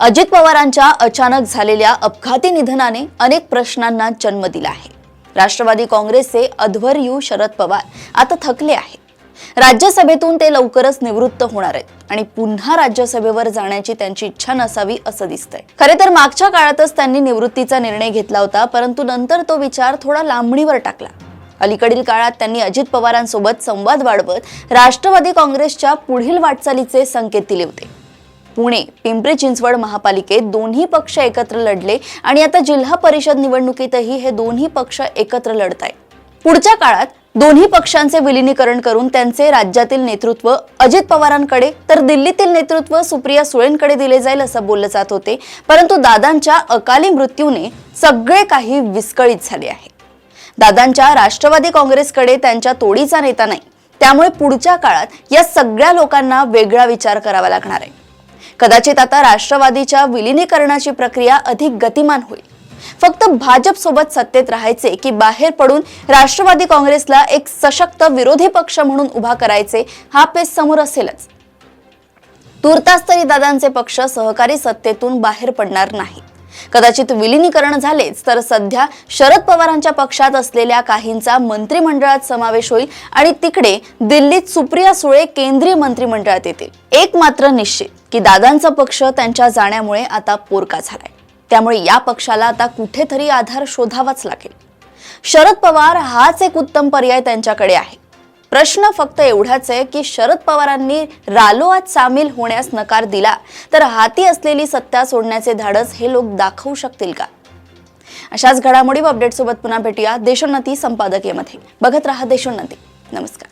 अजित पवारांच्या अचानक झालेल्या अपघाती निधनाने अनेक प्रश्नांना जन्म दिला आहे। राष्ट्रवादी काँग्रेसचे अध्वर्यू शरद पवार आता थकले आहेत। राज्यसभेतून ते लवकरच निवृत्त होणार आहेत आणि पुन्हा राज्यसभेवर जाण्याची त्यांची इच्छा नसावी असं दिसतंय। खरे तर मागच्या काळातच त्यांनी निवृत्तीचा निर्णय घेतला होता, परंतु नंतर तो विचार थोडा लांबणीवर टाकला। अलीकडील काळात त्यांनी अजित पवारांसोबत संवाद वाढवत राष्ट्रवादी काँग्रेसच्या पुढील वाटचालीचे संकेत दिले होते। पुणे पिंपरी चिंचवड महापालिकेत दोन्ही पक्ष एकत्र लढले आणि आता जिल्हा परिषद निवडणुकीतही हे दोन्ही पक्ष एकत्र लढत आहेत। पुढच्या काळात दोन्ही पक्षांचे विलीनीकरण करून त्यांचे राज्यातील नेतृत्व अजित पवारांकडे तर दिल्लीतील नेतृत्व सुप्रिया सुळेंकडे दिले जाईल असं बोललं जात होते, परंतु दादांच्या अकाली मृत्यूने सगळे काही विस्कळीत झाले आहे। दादांच्या राष्ट्रवादी काँग्रेसकडे त्यांच्या तोडीचा नेता नाही, त्यामुळे पुढच्या काळात या सगळ्या लोकांना वेगळा विचार करावा लागणार आहे। कदाचित आता राष्ट्रवादीच्या विलीनीकरणाची प्रक्रिया अधिक गतिमान होईल। फक्त भाजप सोबत सत्तेत राहायचे की बाहेर पडून राष्ट्रवादी काँग्रेसला एक सशक्त विरोधी पक्ष म्हणून उभा करायचे हा पेच समोर असेलच। तुर्तास तरी दादांचे पक्ष सहकारी सत्तेतून बाहेर पडणार नाही। कदाचित विलीनीकरण झालेच तर सध्या शरद पवारांच्या पक्षात असलेल्या काहींचा मंत्रिमंडळात समावेश होईल आणि तिकडे दिल्लीत सुप्रिया सुळे केंद्रीय मंत्रिमंडळात येतील। एक मात्र निश्चित की दादांचा पक्ष त्यांच्या जाण्यामुळे आता पोरका झालाय, त्यामुळे या पक्षाला आता कुठेतरी आधार शोधावाच लागेल। शरद पवार हाच एक उत्तम पर्याय त्यांच्याकडे आहे। प्रश्न फक्त एवढाच आहे की शरद पवारांनी रालोआत सामील होण्यास नकार दिला तर हाती असलेली सत्ता सोडण्याचे धाडस हे लोक दाखवू शकतील का? अशाच घडामोडी व अपडेट सोबत पुन्हा भेटूया देशोन्नती संपादकीयमध्ये। बघत रहा देशोन्नती। नमस्कार।